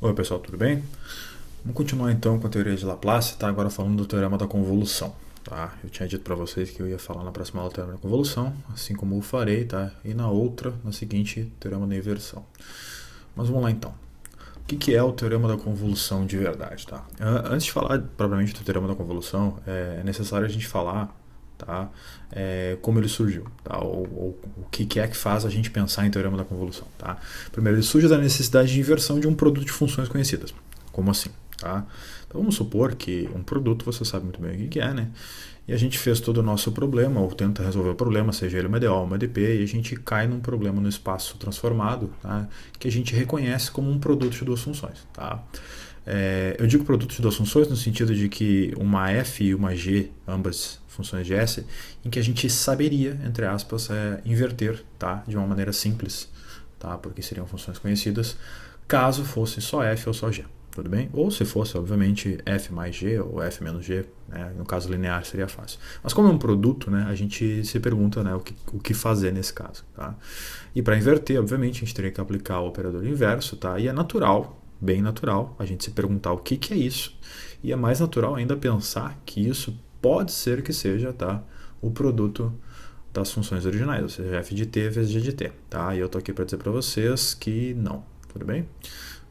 Oi pessoal, tudo bem? Vamos continuar então com a teoria de Laplace, tá? Agora falando do teorema da convolução, tá? Eu tinha dito para vocês que eu ia falar na próxima aula do teorema da convolução, assim como eu farei, tá? E na outra, na seguinte, teorema da inversão. Mas vamos lá então. O que é o teorema da convolução de verdade, tá? Antes de falar propriamente do teorema da convolução, é necessário a gente falar, tá? Como ele surgiu, tá? Ou o que é que faz a gente pensar em teorema da convolução, tá? Primeiro, ele surge da necessidade de inversão de um produto de funções conhecidas. Como assim? Tá? Então vamos supor que um produto, você sabe muito bem o que é, né? E a gente fez todo o nosso problema, ou tenta resolver o problema, seja ele uma EDO ou uma EDP, e a gente cai num problema no espaço transformado, tá? Que a gente reconhece como um produto de duas funções. Tá? Eu digo produto de duas funções no sentido de que uma f e uma g, ambas funções de S, em que a gente saberia, entre aspas, inverter, tá? De uma maneira simples, tá? Porque seriam funções conhecidas, caso fosse só f ou só g. Tudo bem? Ou se fosse, obviamente, f mais g ou f menos g, né? No caso linear seria fácil. Mas como é um produto, né, a gente se pergunta, né, o que fazer nesse caso. Tá? E para inverter, obviamente, a gente teria que aplicar o operador inverso, tá? E é natural, bem natural, a gente se perguntar o que é isso. E é mais natural ainda pensar que isso pode ser que seja, tá, o produto das funções originais, ou seja, f de t vezes g de t. Tá? E eu estou aqui para dizer para vocês que não. Tudo bem?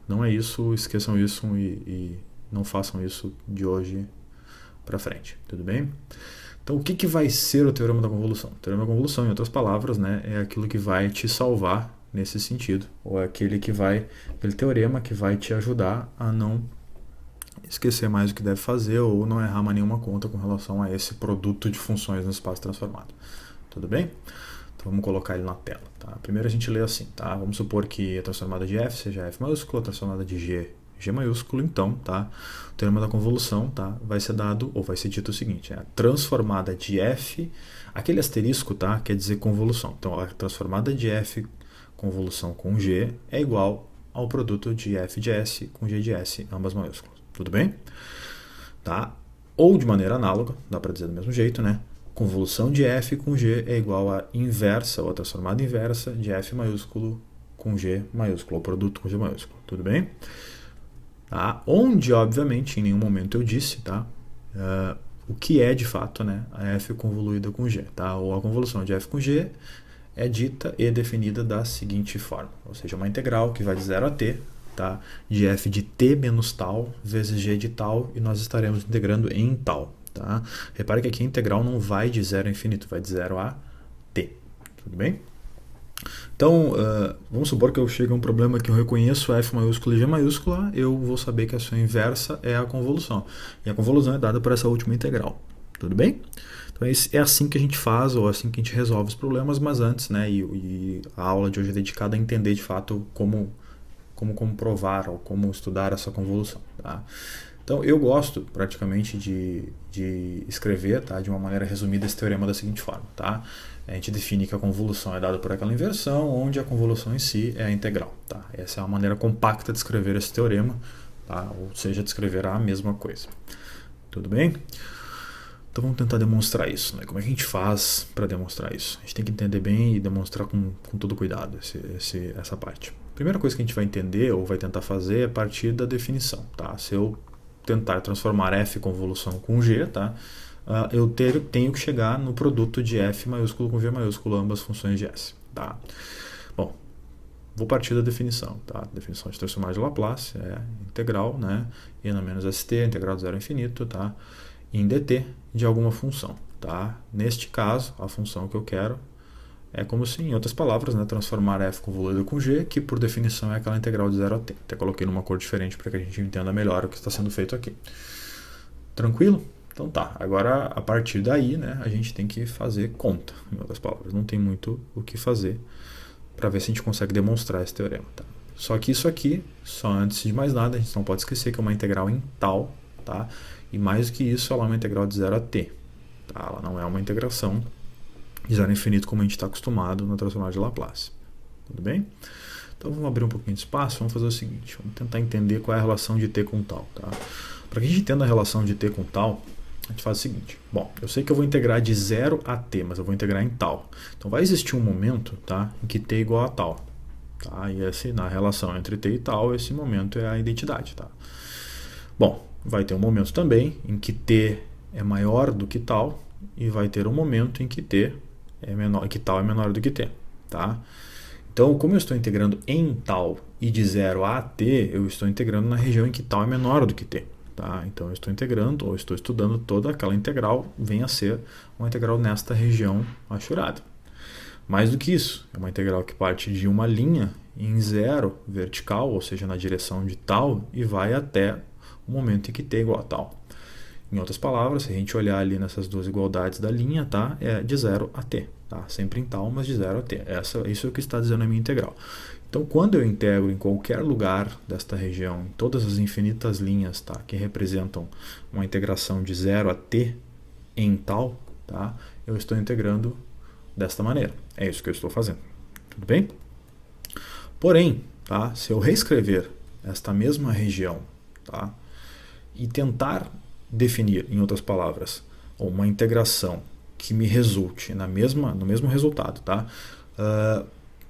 Não é isso, esqueçam isso e não façam isso de hoje para frente, tudo bem? Então, o que vai ser o teorema da convolução? O teorema da convolução, em outras palavras, né, é aquilo que vai te salvar nesse sentido, ou é aquele teorema que vai te ajudar a não esquecer mais o que deve fazer ou não errar mais nenhuma conta com relação a esse produto de funções no espaço transformado. Tudo bem? Então vamos colocar ele na tela. Tá? Primeiro a gente lê assim, tá? Vamos supor que a transformada de f seja f maiúsculo, a transformada de g maiúsculo, então, tá? O teorema da convolução, tá? Vai ser dado, ou vai ser dito o seguinte, a transformada de f, aquele asterisco, tá? Quer dizer convolução. Então a transformada de f convolução com g é igual ao produto de f de s com g de s, ambas maiúsculas. Tudo bem? Tá? Ou de maneira análoga, dá para dizer do mesmo jeito, né? Convolução de f com g é igual a inversa, ou a transformada inversa de f maiúsculo com g maiúsculo, ou produto com g maiúsculo. Tudo bem? Tá? Onde, obviamente, em nenhum momento eu disse, tá? O que é de fato, né, a f convoluída com g, tá? Ou a convolução de f com g é dita e definida da seguinte forma, ou seja, uma integral que vai de 0 a t, tá? De f de t menos tal vezes g de tal, e nós estaremos integrando em tal. Tá? Repare que aqui a integral não vai de 0 a infinito, vai de 0 a t. Tudo bem? Então, vamos supor que eu chegue a um problema que eu reconheço f maiúscula e g maiúscula, eu vou saber que a sua inversa é a convolução. E a convolução é dada por essa última integral. Tudo bem? Então é assim que a gente faz, ou assim que a gente resolve os problemas, mas antes, né, e a aula de hoje é dedicada a entender de fato como comprovar ou como estudar essa convolução. Tá? Então eu gosto praticamente de escrever, tá, de uma maneira resumida esse teorema da seguinte forma. Tá? A gente define que a convolução é dada por aquela inversão, onde a convolução em si é a integral. Tá? Essa é uma maneira compacta de escrever esse teorema, tá? Ou seja, de escrever a mesma coisa. Tudo bem? Então vamos tentar demonstrar isso. Né? Como é que a gente faz para demonstrar isso? A gente tem que entender bem e demonstrar com todo cuidado essa parte. A primeira coisa que a gente vai entender ou vai tentar fazer é a partir da definição. Tá? Se eu tentar transformar f convolução com g, tá? Eu tenho que chegar no produto de f maiúsculo com g maiúsculo, ambas funções de s. Tá? Bom, vou partir da definição. Tá? A definição de transformar de Laplace é integral, né? E na menos st, integral de 0 a infinito, tá? Em dt de alguma função. Tá? Neste caso, a função que eu quero é como se, em outras palavras, né, transformar f convoluída com g, que por definição é aquela integral de 0 a t. Até coloquei numa cor diferente para que a gente entenda melhor o que está sendo feito aqui. Tranquilo? Então tá, agora a partir daí, né, a gente tem que fazer conta, em outras palavras. Não tem muito o que fazer para ver se a gente consegue demonstrar esse teorema. Tá? Só que isso aqui, só antes de mais nada, a gente não pode esquecer que é uma integral em tal, tá? E mais do que isso, ela é uma integral de 0 a t. Tá? Ela não é uma integração de 0 a infinito como a gente está acostumado na transformada de Laplace. Tudo bem? Então vamos abrir um pouquinho de espaço, vamos fazer o seguinte, vamos tentar entender qual é a relação de t com tal. Tá? Para que a gente entenda a relação de t com tal, a gente faz o seguinte, bom, eu sei que eu vou integrar de 0 a t, mas eu vou integrar em tal. Então vai existir um momento, tá, em que t é igual a tal. Tá? E na relação entre t e tal, esse momento é a identidade. Tá? Bom, vai ter um momento também em que t é maior do que tal, e vai ter um momento em que t é menor, que tal é menor do que t. Tá? Então, como eu estou integrando em tal e de 0 a t, eu estou integrando na região em que tal é menor do que t. Tá? Então, eu estou integrando ou estou estudando toda aquela integral, vem a ser uma integral nesta região achurada. Mais do que isso, é uma integral que parte de uma linha em zero vertical, ou seja, na direção de tal, e vai até o momento em que t é igual a tal. Em outras palavras, se a gente olhar ali nessas duas igualdades da linha, tá? É de 0 a t. Tá? Sempre em tal, mas de 0 a t. Isso é o que está dizendo a minha integral. Então, quando eu integro em qualquer lugar desta região, em todas as infinitas linhas, tá? Que representam uma integração de 0 a t em tal, tá? Eu estou integrando desta maneira. É isso que eu estou fazendo. Tudo bem? Porém, tá? Se eu reescrever esta mesma região, tá? E tentar definir, em outras palavras, uma integração que me resulte no mesmo resultado, tá?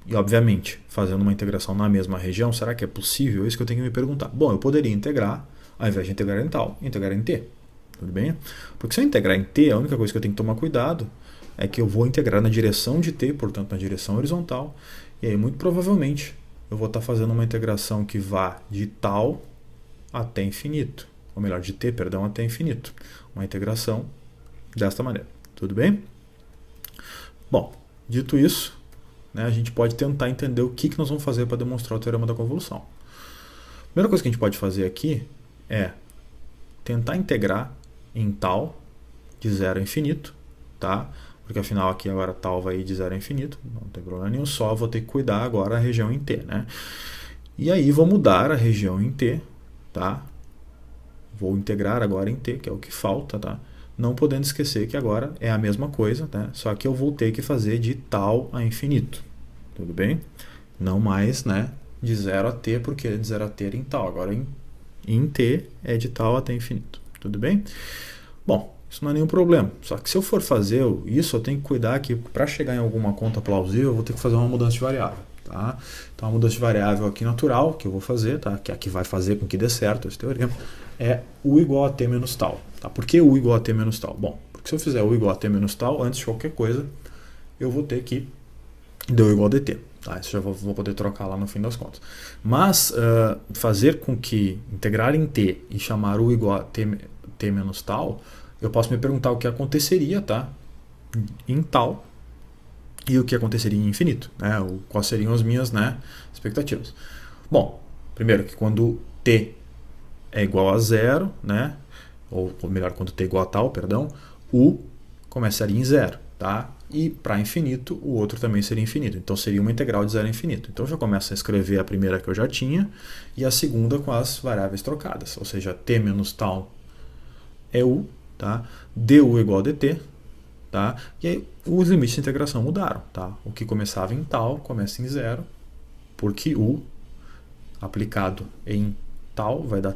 E obviamente, fazendo uma integração na mesma região, será que é possível? É isso que eu tenho que me perguntar. Bom, eu poderia integrar, ao invés de integrar em tal, integrar em t. Tudo bem? Porque se eu integrar em t, a única coisa que eu tenho que tomar cuidado é que eu vou integrar na direção de t, portanto na direção horizontal, e aí muito provavelmente eu vou estar fazendo uma integração que vá de tal até infinito. Ou melhor, de t, perdão, até infinito. Uma integração desta maneira. Tudo bem? Bom, dito isso, né, a gente pode tentar entender o que nós vamos fazer para demonstrar o teorema da convolução. A primeira coisa que a gente pode fazer aqui é tentar integrar em tal de 0 a infinito, tá? Porque afinal aqui agora tal vai ir de 0 a infinito, não tem problema nenhum, só vou ter que cuidar agora a região em t, né? E aí vou mudar a região em t, tá? Vou integrar agora em t, que é o que falta, tá? Não podendo esquecer que agora é a mesma coisa, tá? Só que eu vou ter que fazer de tal a infinito. Tudo bem? Não mais, né, de 0 a t, porque de 0 a t era em tal. Agora em t é de tal até infinito. Tudo bem? Bom, isso não é nenhum problema. Só que se eu for fazer isso, eu tenho que cuidar que para chegar em alguma conta plausível, eu vou ter que fazer uma mudança de variável. Tá? Então, a mudança de variável aqui natural, que eu vou fazer, tá? Que é a que vai fazer com que dê certo esse teorema, é u igual a t menos tal. Tá? Por que u igual a t menos tal? Bom, porque se eu fizer u igual a t menos tal, antes de qualquer coisa, eu vou ter que deu igual a dt. Tá? Isso já vou poder trocar lá no fim das contas. Mas fazer com que integrar em t e chamar u igual a t menos tal, eu posso me perguntar o que aconteceria, tá? Em tal e o que aconteceria em infinito, né? Quais seriam as minhas, né, expectativas. Bom, primeiro que quando t é igual a 0, né, ou melhor, quando t é igual a tal, perdão, u começaria em 0, tá? E para infinito, o outro também seria infinito. Então seria uma integral de 0 a infinito. Então eu já começo a escrever a primeira que eu já tinha e a segunda com as variáveis trocadas. Ou seja, t menos tal é u, tá? Du igual a dt, tá? E aí os limites de integração mudaram, tá? O que começava em tal começa em 0, porque u aplicado em tal vai dar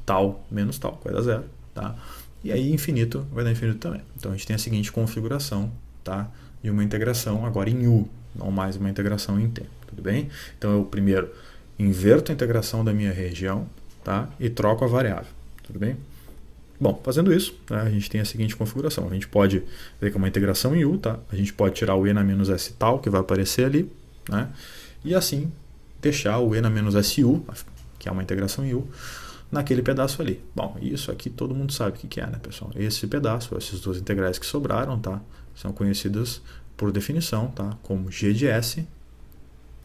tal menos tal, que vai dar 0, tá? E aí infinito vai dar infinito também. Então a gente tem a seguinte configuração, tá? De uma integração agora em u, não mais uma integração em t, tudo bem? Então eu primeiro inverto a integração da minha região, tá? E troco a variável, tudo bem? Bom, fazendo isso, né, a gente tem a seguinte configuração. A gente pode ver que é uma integração em u, tá? A gente pode tirar o e na menos s tal, que vai aparecer ali, né? E assim deixar o e na menos su, que é uma integração em u, naquele pedaço ali. Bom, isso aqui todo mundo sabe o que é, né, pessoal? Esse pedaço, essas duas integrais que sobraram, tá? São conhecidas por definição, tá? Como g de s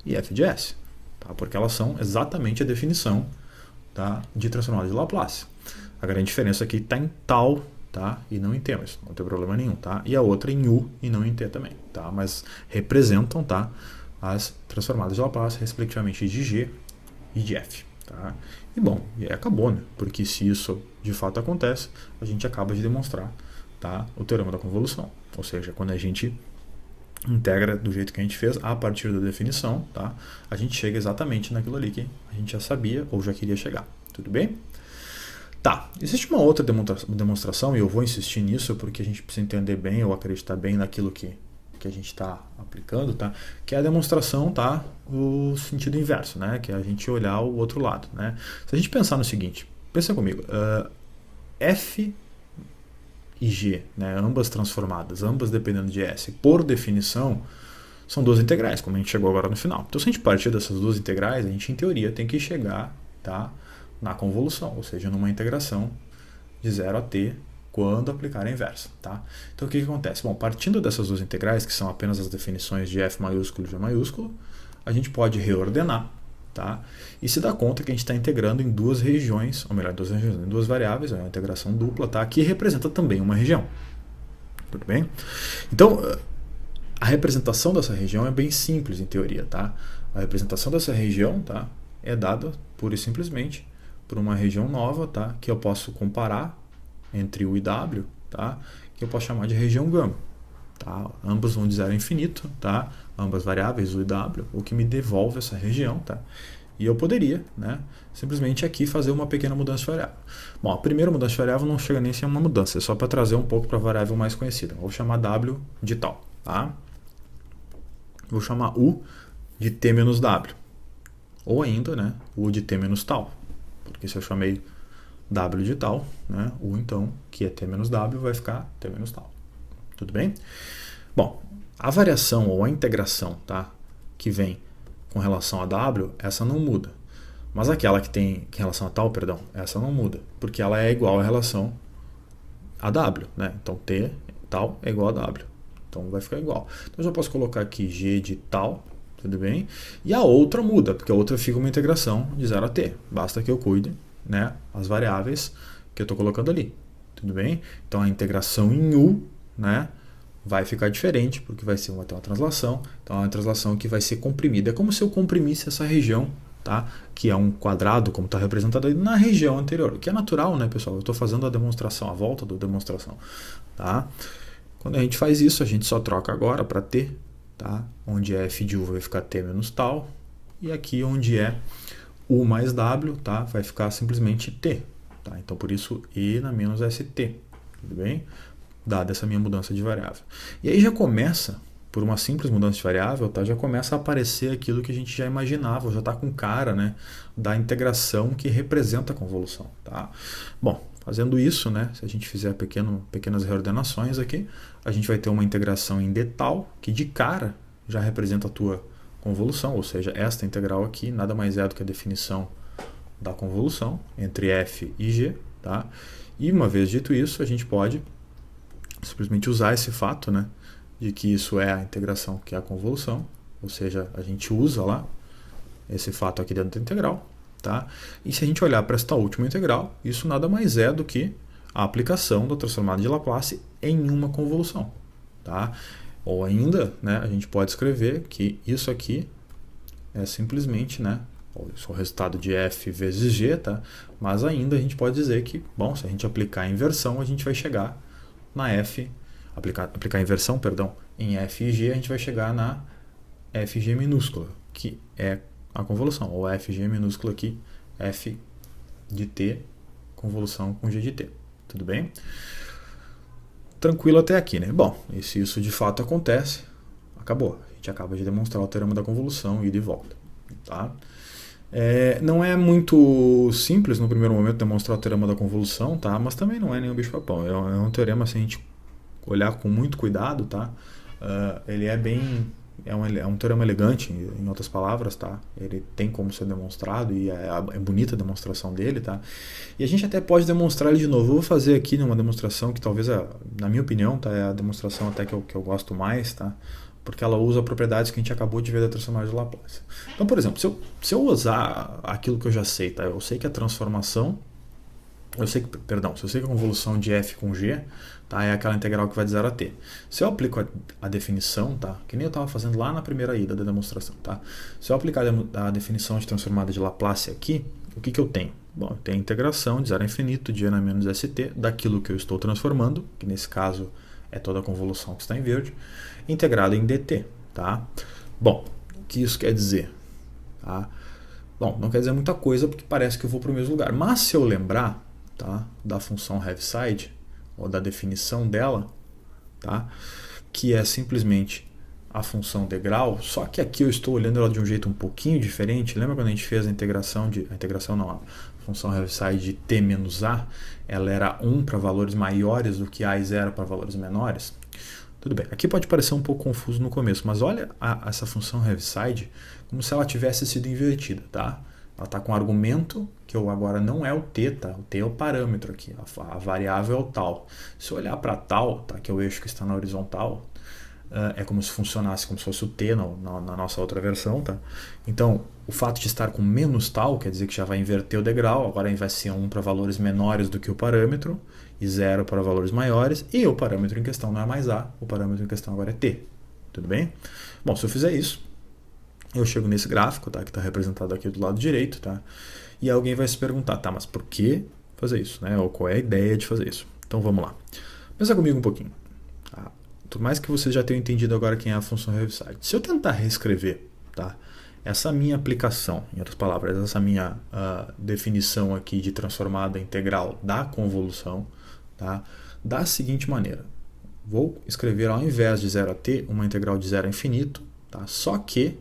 e f de s, tá? Porque elas são exatamente a definição, tá, de transformada de Laplace. A grande diferença aqui está em tal, tá? E não em t, mas não tem problema nenhum, tá? E a outra em u e não em t também, tá? Mas representam, tá, as transformadas de Laplace, respectivamente de g e de f, tá? E bom, e aí acabou, né? Porque se isso de fato acontece, a gente acaba de demonstrar, tá, o teorema da convolução. Ou seja, quando a gente integra do jeito que a gente fez, a partir da definição, tá, a gente chega exatamente naquilo ali que a gente já sabia ou já queria chegar. Tudo bem? Tá, existe uma outra demonstração, e eu vou insistir nisso porque a gente precisa entender bem ou acreditar bem naquilo que que a gente está aplicando, tá? Que é a demonstração, tá? O sentido inverso, né? Que é a gente olhar o outro lado, né? Se a gente pensar no seguinte, pensa comigo, f e g, né? Ambas transformadas, ambas dependendo de s, por definição, são duas integrais, como a gente chegou agora no final. Então, se a gente partir dessas duas integrais, a gente, em teoria, tem que chegar, tá, na convolução, ou seja, numa integração de 0 a t quando aplicar a inversa. Tá? Então, o que acontece? Bom, partindo dessas duas integrais, que são apenas as definições de f maiúsculo e g maiúsculo, a gente pode reordenar, tá? E se dá conta que a gente está integrando em duas regiões, ou melhor, em duas variáveis, é uma integração dupla, tá? Que representa também uma região. Tudo bem? Então, a representação dessa região é bem simples em teoria, tá? A representação dessa região, tá, é dada pura e simplesmente por uma região nova, tá, que eu posso comparar entre U e W, tá, que eu posso chamar de região gama. Tá? Ambas vão de 0 a infinito, tá? Ambas variáveis U e W, o que me devolve essa região, tá? E eu poderia, né, simplesmente aqui fazer uma pequena mudança de variável. Bom, a primeira mudança de variável não chega nem a ser uma mudança, é só para trazer um pouco para a variável mais conhecida. Vou chamar W de tal, tá? Vou chamar U de t menos W. Ou ainda, né, U de t menos tal. Porque se eu chamei W de tal, né, U então, que é t menos W, vai ficar t menos tal. Tudo bem? Bom, a variação ou a integração, tá, que vem com relação a W, essa não muda. Mas aquela que tem em relação a tal, perdão, essa não muda. Porque ela é igual em relação a W, né? Então t tal é igual a W. Então vai ficar igual. Então eu já posso colocar aqui g de tal, tudo bem? E a outra muda, porque a outra fica uma integração de 0 a t. Basta que eu cuide, né, as variáveis que eu estou colocando ali. Tudo bem? Então a integração em U, né, vai ficar diferente, porque vai ter uma translação. Então é uma translação que vai ser comprimida. É como se eu comprimisse essa região, tá, que é um quadrado, como está representado aí, na região anterior. O que é natural, né, pessoal? Eu estou fazendo a demonstração, a volta da demonstração. Tá? Quando a gente faz isso, a gente só troca agora para t, tá? Onde é f de u vai ficar t menos tal, e aqui onde é u mais w, tá? Vai ficar simplesmente t. Tá? Então por isso e na menos st, tudo bem? Dada essa minha mudança de variável. E aí já começa, por uma simples mudança de variável, tá? Já começa a aparecer aquilo que a gente já imaginava, já está com cara, né, da integração que representa a convolução. Tá? Bom, fazendo isso, né, se a gente fizer pequenas reordenações aqui, a gente vai ter uma integração em d tal, que de cara já representa a tua convolução, ou seja, esta integral aqui nada mais é do que a definição da convolução entre f e g. Tá? E uma vez dito isso, a gente pode simplesmente usar esse fato, né, de que isso é a integração, que é a convolução, ou seja, a gente usa lá esse fato aqui dentro da integral, tá? E se a gente olhar para esta última integral, isso nada mais é do que a aplicação da transformada de Laplace em uma convolução, tá? Ou ainda, né, a gente pode escrever que isso aqui é simplesmente, né, isso é o resultado de f vezes g, tá? Mas ainda a gente pode dizer que, bom, se a gente aplicar a inversão, a gente vai chegar na f, aplicar a inversão, perdão, em f e g, a gente vai chegar na fg minúscula, que é a convolução, ou fg minúscula aqui, f de t, convolução com g de t. Tudo bem? Tranquilo até aqui, né? Bom, e se isso de fato acontece, acabou. A gente acaba de demonstrar o teorema da convolução e de volta. Tá? Não é muito simples no primeiro momento demonstrar o teorema da convolução, tá? Mas também não é nenhum bicho-papão. É um teorema, se a gente olhar com muito cuidado, tá? Ele é bem... É um teorema elegante, em outras palavras, tá? Ele tem como ser demonstrado e é bonita a demonstração dele, tá? E a gente até pode demonstrar ele de novo. Eu vou fazer aqui uma demonstração que talvez, na minha opinião, tá? É a demonstração até que eu gosto mais, tá? Porque ela usa propriedades que a gente acabou de ver da transformada de Laplace. Então, por exemplo, se eu usar aquilo que eu já sei, tá? Eu sei que a transformação... se eu sei que a convolução de f com g, tá, é aquela integral que vai de 0 a t. Se eu aplico a definição, tá, que nem eu estava fazendo lá na primeira ida da demonstração, tá, se eu aplicar a definição de transformada de Laplace aqui, o que eu tenho? Bom, eu tenho a integração de 0 a infinito de n menos st daquilo que eu estou transformando, que nesse caso é toda a convolução que está em verde, integrada em dt. Tá? Bom, o que isso quer dizer? Tá? Bom, não quer dizer muita coisa porque parece que eu vou para o mesmo lugar. Mas se eu lembrar, tá, da função Heaviside, ou da definição dela, tá, que é simplesmente a função degrau, só que aqui eu estou olhando ela de um jeito um pouquinho diferente. Lembra quando a gente fez a integração a função Heaviside de t menos a, ela era 1 para valores maiores do que a e 0 para valores menores? Tudo bem, aqui pode parecer um pouco confuso no começo, mas olha essa função Heaviside como se ela tivesse sido invertida, tá? Ela está com um argumento que agora não é o t, tá? O t é o parâmetro aqui, a variável é o tal. Se eu olhar para tal, tá? Que é o eixo que está na horizontal, é como se funcionasse como se fosse o t na nossa outra versão, tá? Então, o fato de estar com menos tal quer dizer que já vai inverter o degrau, agora vai ser 1 para valores menores do que o parâmetro e 0 para valores maiores, e o parâmetro em questão não é mais a, o parâmetro em questão agora é t. Tudo bem? Bom, se eu fizer isso, eu chego nesse gráfico, tá? Que está representado aqui do lado direito, tá? E alguém vai se perguntar, tá, mas por que fazer isso, né? Ou qual é a ideia de fazer isso? Então vamos lá. Pensa comigo um pouquinho. Tá? Por mais que vocês já tenham entendido agora quem é a função Heaviside. Se eu tentar reescrever, tá? Essa minha aplicação, em outras palavras, essa minha definição aqui de transformada integral da convolução, tá? Da seguinte maneira. Vou escrever ao invés de 0 a t, uma integral de 0 a infinito, tá? Só que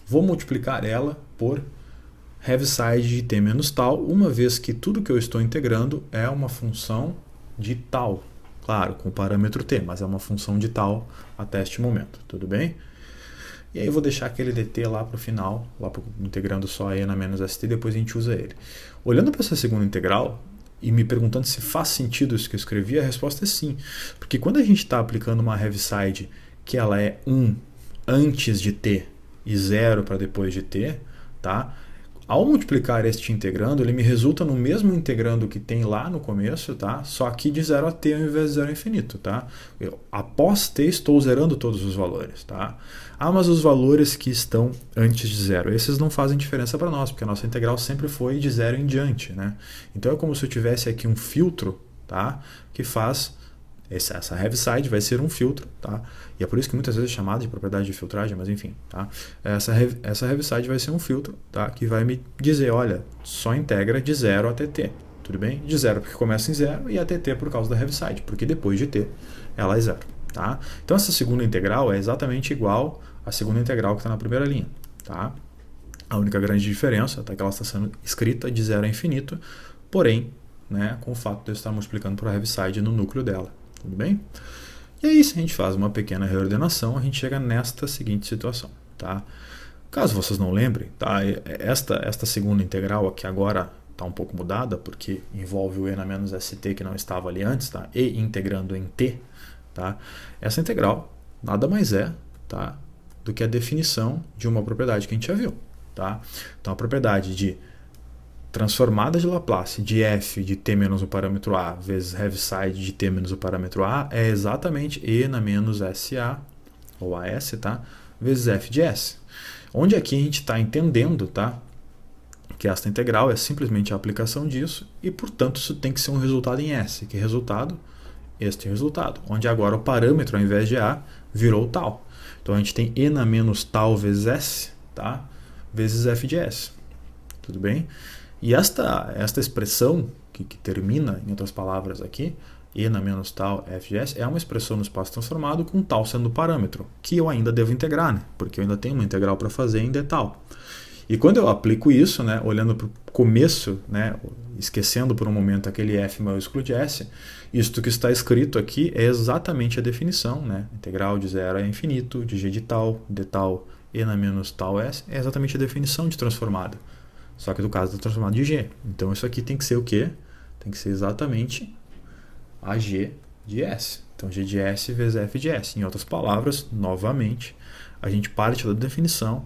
vou multiplicar ela por Heaviside de t menos tal, uma vez que tudo que eu estou integrando é uma função de tal. Claro, com o parâmetro t, mas é uma função de tal até este momento, tudo bem? E aí eu vou deixar aquele dt lá para o final, integrando só e na menos st, depois a gente usa ele. Olhando para essa segunda integral e me perguntando se faz sentido isso que eu escrevi, a resposta é sim. Porque quando a gente está aplicando uma Heaviside que ela é 1 antes de t e 0 para depois de t, tá? Ao multiplicar este integrando, ele me resulta no mesmo integrando que tem lá no começo, tá? Só aqui de 0 a t ao invés de 0 a infinito, tá? Após t, estou zerando todos os valores, tá? Ah, mas os valores que estão antes de 0, esses não fazem diferença para nós, porque a nossa integral sempre foi de 0 em diante, né? Então é como se eu tivesse aqui um filtro, tá? Que faz... Essa Heaviside vai ser um filtro, tá? E é por isso que muitas vezes é chamada de propriedade de filtragem, mas enfim, tá? Essa Heaviside vai ser um filtro, tá? Que vai me dizer, olha, só integra de 0 até t, tudo bem? De 0 porque começa em 0 e até t por causa da Heaviside, porque depois de t ela é 0, tá? Então essa segunda integral é exatamente igual à segunda integral que está na primeira linha, tá? A única grande diferença é que ela está sendo escrita de 0 a infinito, porém, né, com o fato de eu estar multiplicando por Heaviside no núcleo dela. Tudo bem? E aí, se a gente faz uma pequena reordenação, a gente chega nesta seguinte situação, tá? Caso vocês não lembrem, tá? Esta segunda integral aqui agora está um pouco mudada, porque envolve o e na menos st que não estava ali antes, tá? E integrando em t, tá? Essa integral nada mais é, tá? Do que a definição de uma propriedade que a gente já viu, tá? Então, a propriedade de transformada de Laplace de f de t menos o parâmetro a vezes Heaviside de t menos o parâmetro a é exatamente e na menos sa, ou as, tá? Vezes f de s. Onde aqui a gente está entendendo, tá? Que esta integral é simplesmente a aplicação disso e, portanto, isso tem que ser um resultado em s. Que resultado? Este resultado. Onde agora o parâmetro, ao invés de a, virou tal. Então, a gente tem e na menos tal vezes s, tá? Vezes f de s. Tudo bem? E esta expressão, que termina, em outras palavras aqui, e na menos tal f de s, é uma expressão no espaço transformado com tal sendo o parâmetro, que eu ainda devo integrar, né? Porque eu ainda tenho uma integral para fazer em d tal. E quando eu aplico isso, né, olhando para o começo, né, esquecendo por um momento aquele f maiúsculo de s, isto que está escrito aqui é exatamente a definição, né? Integral de 0 a infinito, de g de tal, d tal, e na menos tal s, é exatamente a definição de transformada. Só que no caso da transformada de g. Então isso aqui tem que ser o quê? Tem que ser exatamente a g de s. Então g de s vezes f de s. Em outras palavras, novamente, a gente parte da definição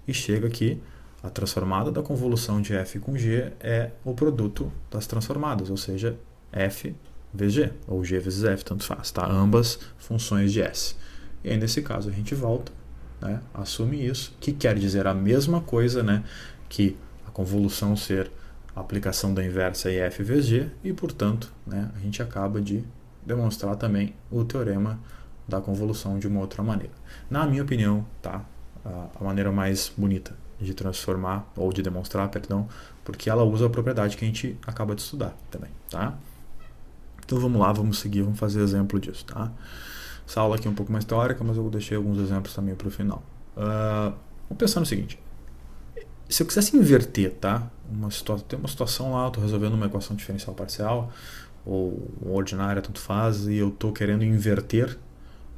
e chega aqui, a transformada da convolução de f com g é o produto das transformadas, ou seja, f vezes g, ou g vezes f, tanto faz, tá? Ambas funções de s. E aí nesse caso a gente volta, né, assume isso, que quer dizer a mesma coisa, né, que a convolução ser a aplicação da inversa em f vezes g, e portanto, né, a gente acaba de demonstrar também o teorema da convolução de uma outra maneira. Na minha opinião, tá, a maneira mais bonita de transformar, ou de demonstrar, perdão, porque ela usa a propriedade que a gente acaba de estudar também, tá? Então vamos lá, vamos seguir, vamos fazer exemplo disso, tá? Essa aula aqui é um pouco mais teórica, mas eu deixei alguns exemplos também para o final. Vamos pensar no seguinte. Se eu quisesse inverter, tá? Tem uma situação lá, eu estou resolvendo uma equação diferencial parcial, ou ordinária, tanto faz, e eu estou querendo inverter,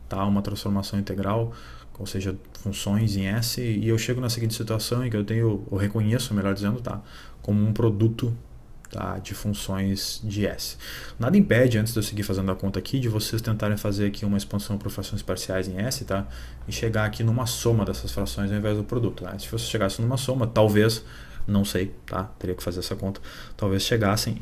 tá? Uma transformação integral, ou seja, funções em S, e eu chego na seguinte situação em que eu reconheço, melhor dizendo, tá? Como um produto, tá, de funções de S. Nada impede, antes de eu seguir fazendo a conta aqui, de vocês tentarem fazer aqui uma expansão por frações parciais em S, tá? E chegar aqui numa soma dessas frações ao invés do produto, tá? Se você chegasse numa soma, talvez, não sei, tá? Teria que fazer essa conta, talvez chegassem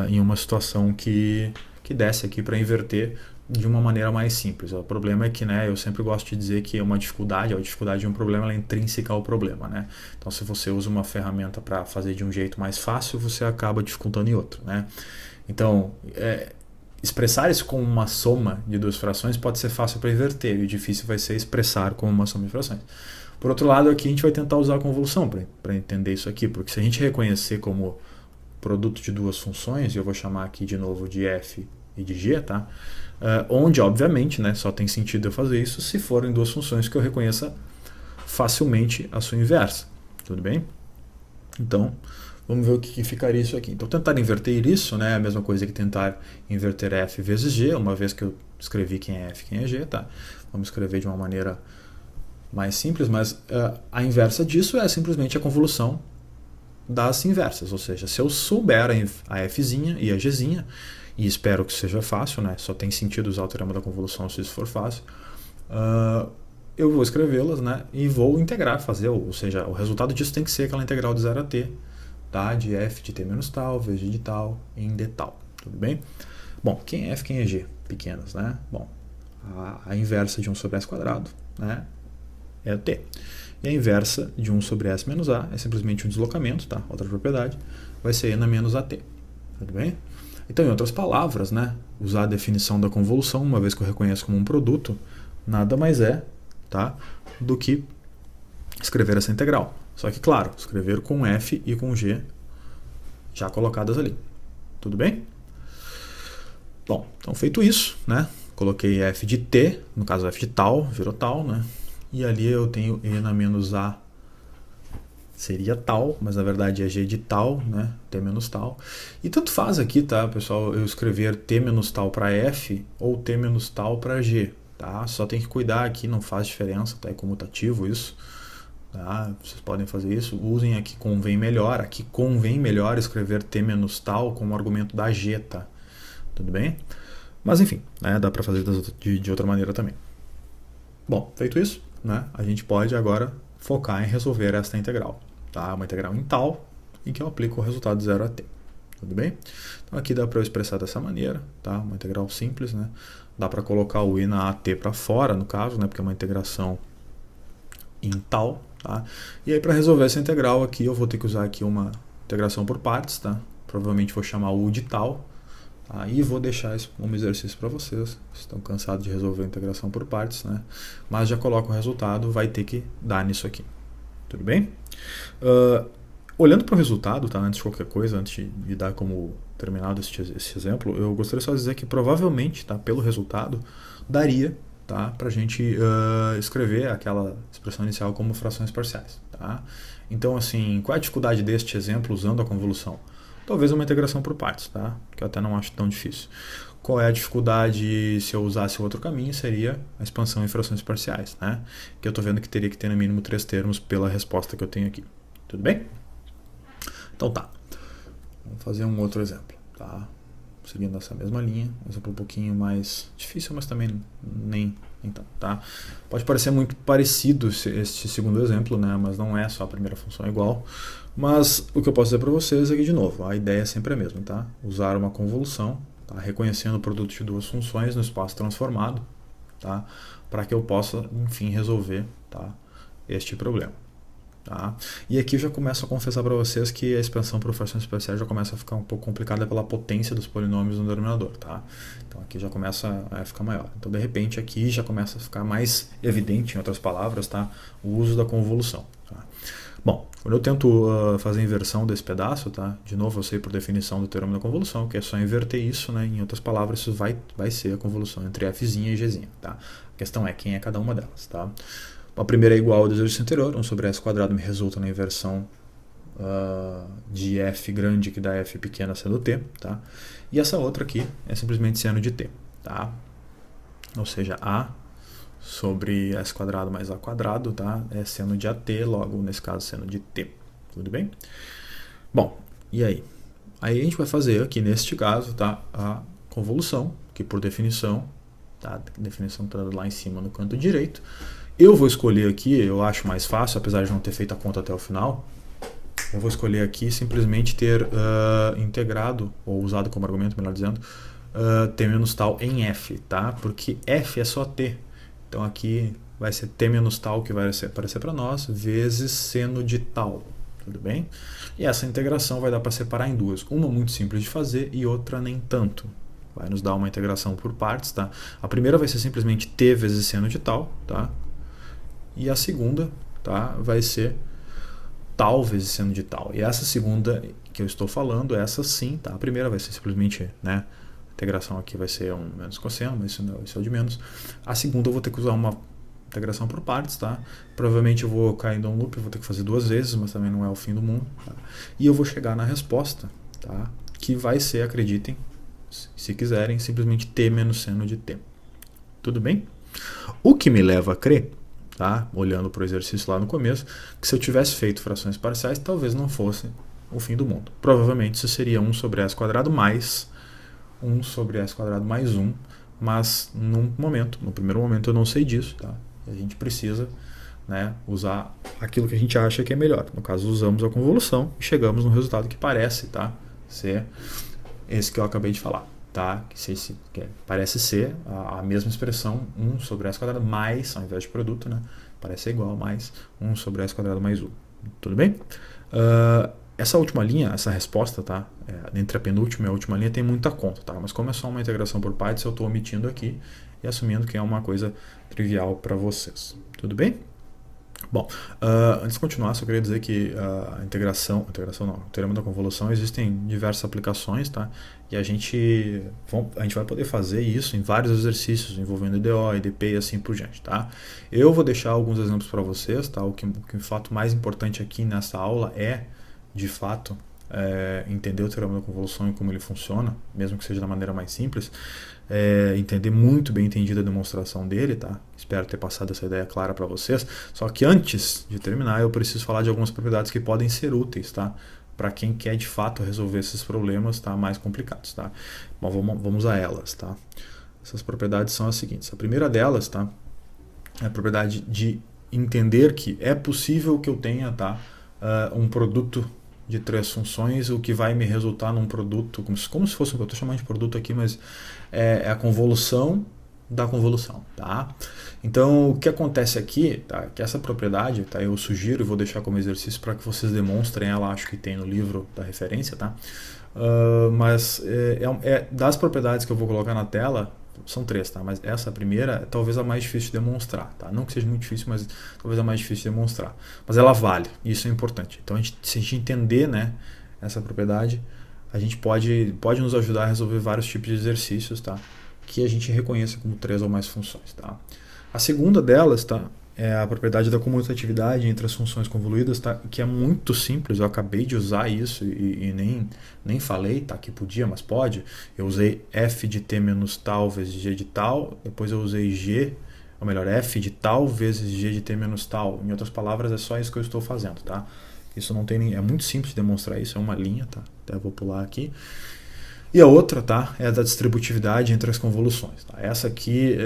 em uma situação que desse aqui para inverter de uma maneira mais simples. O problema é que, né, eu sempre gosto de dizer que a dificuldade de um problema ela é intrínseca ao problema, né? Então, se você usa uma ferramenta para fazer de um jeito mais fácil, você acaba dificultando em outro, né? Então, expressar isso como uma soma de duas frações pode ser fácil para inverter, e o difícil vai ser expressar como uma soma de frações. Por outro lado, aqui a gente vai tentar usar a convolução para entender isso aqui, porque se a gente reconhecer como produto de duas funções, e eu vou chamar aqui de novo de f e de g, tá? Onde, obviamente, né, só tem sentido eu fazer isso se forem duas funções que eu reconheça facilmente a sua inversa. Tudo bem? Então, vamos ver o que ficaria isso aqui. Então, tentar inverter isso, né, é a mesma coisa que tentar inverter f vezes g, uma vez que eu escrevi quem é f e quem é g, tá? Vamos escrever de uma maneira mais simples, mas a inversa disso é simplesmente a convolução das inversas, ou seja, se eu souber a fzinha e a gzinha, e espero que seja fácil, né? Só tem sentido usar o teorema da convolução se isso for fácil, eu vou escrevê-las, né? E vou integrar, ou seja, o resultado disso tem que ser aquela integral de 0 a t, tá? De f de t menos tal, vezes de tal, em d tal, tudo bem? Bom, quem é f, quem é g? Pequenas, né? Bom, a inversa de 1 sobre s quadrado, né? É o t. E a inversa de 1 sobre s menos a é simplesmente um deslocamento, tá? Outra propriedade, vai ser n menos at, tudo bem? Então, em outras palavras, né, usar a definição da convolução, uma vez que eu reconheço como um produto, nada mais é, tá, do que escrever essa integral. Só que, claro, escrever com f e com g já colocadas ali. Tudo bem? Bom, então feito isso, né, coloquei f de t, no caso f de tal, virou tal, né, e ali eu tenho n menos a seria tal, mas na verdade é g de tal, né? T menos tal. E tanto faz aqui, tá, pessoal, eu escrever t menos tal para f ou t menos tal para g, tá? Só tem que cuidar aqui, não faz diferença, tá? É comutativo isso, tá? Vocês podem fazer isso. Usem aqui convém melhor. Aqui convém melhor escrever t menos tal como argumento da g, tá? Tudo bem? Mas enfim, né? Dá para fazer de outra maneira também. Bom, feito isso, né? A gente pode agora focar em resolver esta integral. Tá? Uma integral em tal, em que eu aplico o resultado de 0 a t. Tudo bem? Então aqui dá para eu expressar dessa maneira, tá? Uma integral simples, né? Dá para colocar o i na at para fora, no caso, né? Porque é uma integração em tal, tá? E aí para resolver essa integral aqui, eu vou ter que usar aqui uma integração por partes, tá? Provavelmente vou chamar o u de tal, tá? E vou deixar isso como exercício para vocês. Estão cansados de resolver a integração por partes, né? Mas já coloco o resultado, vai ter que dar nisso aqui. Tudo bem? Olhando para o resultado, tá? Antes de qualquer coisa, antes de dar como terminado esse exemplo, eu gostaria só de dizer que provavelmente, tá, pelo resultado, daria, tá, para a gente escrever aquela expressão inicial como frações parciais. Tá? Então, assim, qual é a dificuldade deste exemplo usando a convolução? Talvez uma integração por partes, tá? Que eu até não acho tão difícil. Qual é a dificuldade se eu usasse outro caminho? Seria a expansão em frações parciais, né? Que eu estou vendo que teria que ter no mínimo 3 termos pela resposta que eu tenho aqui. Tudo bem? Então tá. Vamos fazer um outro exemplo, tá? Seguindo essa mesma linha, um exemplo um pouquinho mais difícil, mas também nem tanto, tá? Pode parecer muito parecido este segundo exemplo, né? Mas não é só a primeira função igual. Mas o que eu posso dizer para vocês é que, de novo, a ideia é sempre a mesma, tá? Usar uma convolução, tá? Reconhecendo o produto de duas funções no espaço transformado, tá? Para que eu possa, enfim, resolver, tá, este problema. Tá? E aqui eu já começo a confessar para vocês que a expansão por frações parciais já começa a ficar um pouco complicada pela potência dos polinômios no denominador. Tá? Então aqui já começa a ficar maior. Então de repente aqui já começa a ficar mais evidente, em outras palavras, tá, o uso da convolução. Tá? Bom, quando eu tento fazer a inversão desse pedaço, tá? De novo, eu sei por definição do teorema da convolução, que é só inverter isso, né? Em outras palavras, isso vai ser a convolução entre fzinha e gzinha, tá? A questão é quem é cada uma delas, tá? A primeira é igual ao do exercício anterior, 1 sobre s quadrado me resulta na inversão de f grande que dá f pequena seno t, tá? E essa outra aqui é simplesmente seno de t, tá? Ou seja, a sobre s quadrado mais a quadrado, tá? É seno de at, logo nesse caso seno de t, tudo bem? Bom, e aí? Aí a gente vai fazer aqui neste caso, tá? A convolução, que por definição, tá? A definição está lá em cima no canto direito. Eu vou escolher aqui, eu acho mais fácil, apesar de não ter feito a conta até o final, eu vou escolher aqui simplesmente ter integrado, ou usado como argumento, melhor dizendo, t menos tal em f, tá? Porque f é só t. Então aqui vai ser t menos tal, que vai aparecer para nós, vezes seno de tal, tudo bem? E essa integração vai dar para separar em duas. Uma muito simples de fazer e outra nem tanto. Vai nos dar uma integração por partes, tá? A primeira vai ser simplesmente t vezes seno de tal, tá? E a segunda, tá? Vai ser tal vezes seno de tal. E essa segunda que eu estou falando, essa sim, tá? A primeira vai ser simplesmente, né? A integração aqui vai ser 1 menos cosseno, mas isso é o de menos. A segunda eu vou ter que usar uma integração por partes, tá? Provavelmente eu vou cair em um loop, vou ter que fazer 2 vezes, mas também não é o fim do mundo. Tá? E eu vou chegar na resposta, tá? Que vai ser, acreditem, se quiserem, simplesmente t menos seno de t. Tudo bem? O que me leva a crer, tá? Olhando para o exercício lá no começo, que se eu tivesse feito frações parciais, talvez não fosse o fim do mundo. Provavelmente isso seria 1 sobre s quadrado mais 1 sobre s quadrado mais 1, mas no primeiro momento eu não sei disso, tá? A gente precisa, né, usar aquilo que a gente acha que é melhor. No caso, usamos a convolução e chegamos no resultado que parece, tá, ser esse que eu acabei de falar, tá? Que parece ser a mesma expressão 1 sobre s quadrado mais, ao invés de produto, né? Parece ser igual a mais 1 sobre s quadrado mais 1. Tudo bem? Essa última linha, essa resposta, tá? Entre a penúltima e a última linha tem muita conta, tá? Mas como é só uma integração por partes, eu estou omitindo aqui e assumindo que é uma coisa trivial para vocês. Tudo bem? Bom, antes de continuar, só queria dizer que a integração não, o teorema da convolução existem diversas aplicações, tá? E a gente vai poder fazer isso em vários exercícios envolvendo EDO, EDP e assim por diante, tá? Eu vou deixar alguns exemplos para vocês, tá? O que o fato mais importante aqui nessa aula é, de fato, entender o teorema da convolução e como ele funciona, mesmo que seja da maneira mais simples, entender muito bem entendida a demonstração dele, tá? Espero ter passado essa ideia clara para vocês. Só que antes de terminar, eu preciso falar de algumas propriedades que podem ser úteis, tá? Para quem quer de fato resolver esses problemas, tá? Mais complicados, tá? Bom, vamos a elas, tá? Essas propriedades são as seguintes. A primeira delas, tá? É a propriedade de entender que é possível que eu tenha, tá? Um produto de 3 funções, o que vai me resultar num produto, como se fosse, eu estou chamando de produto aqui, mas é a convolução da convolução, tá? Então, o que acontece aqui, tá? Que essa propriedade, tá? Eu sugiro e vou deixar como exercício para que vocês demonstrem ela, acho que tem no livro da referência, tá? Mas das propriedades que eu vou colocar na tela, são 3, tá? Mas essa primeira é talvez a mais difícil de demonstrar, tá? Não que seja muito difícil, mas talvez a mais difícil de demonstrar. Mas ela vale, isso é importante. Então, se a gente entender, né, essa propriedade, a gente pode nos ajudar a resolver vários tipos de exercícios, tá? Que a gente reconheça como 3 ou mais funções, tá? A segunda delas, tá? É a propriedade da comutatividade entre as funções convoluídas, tá? Que é muito simples, eu acabei de usar isso e nem falei, tá? Que podia, mas pode. Eu usei f de t menos tal vezes g de tal, depois eu usei ou melhor, f de tal vezes g de t menos tal. Em outras palavras, é só isso que eu estou fazendo, tá? Isso não tem nem, é muito simples de demonstrar isso, é uma linha, tá? Até vou pular aqui. E a outra, tá? É a da distributividade entre as convoluções, tá? Essa aqui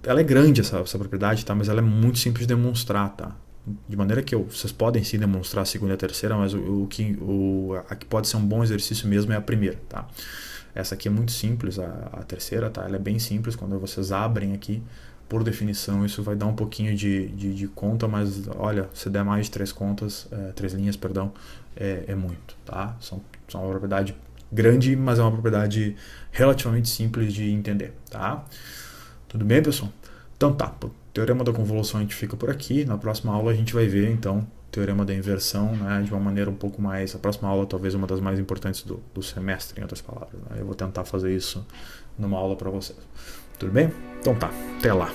ela é grande essa propriedade, tá? Mas ela é muito simples de demonstrar, tá? De maneira que vocês podem sim demonstrar a segunda e a terceira, mas a que pode ser um bom exercício mesmo é a primeira, tá? Essa aqui é muito simples, a terceira, tá? Ela é bem simples, quando vocês abrem aqui, por definição, isso vai dar um pouquinho de conta, mas olha, se der mais de 3 contas, 3 linhas, perdão, é muito, tá? São uma propriedade grande, mas é uma propriedade relativamente simples de entender, tá? Tudo bem, pessoal? Então tá, Teorema da convolução a gente fica por aqui. Na próxima aula a gente vai ver, então, teorema da inversão, né, de uma maneira um pouco mais... A próxima aula talvez uma das mais importantes do semestre, em outras palavras. Né? Eu vou tentar fazer isso numa aula para vocês. Tudo bem? Então tá, até lá.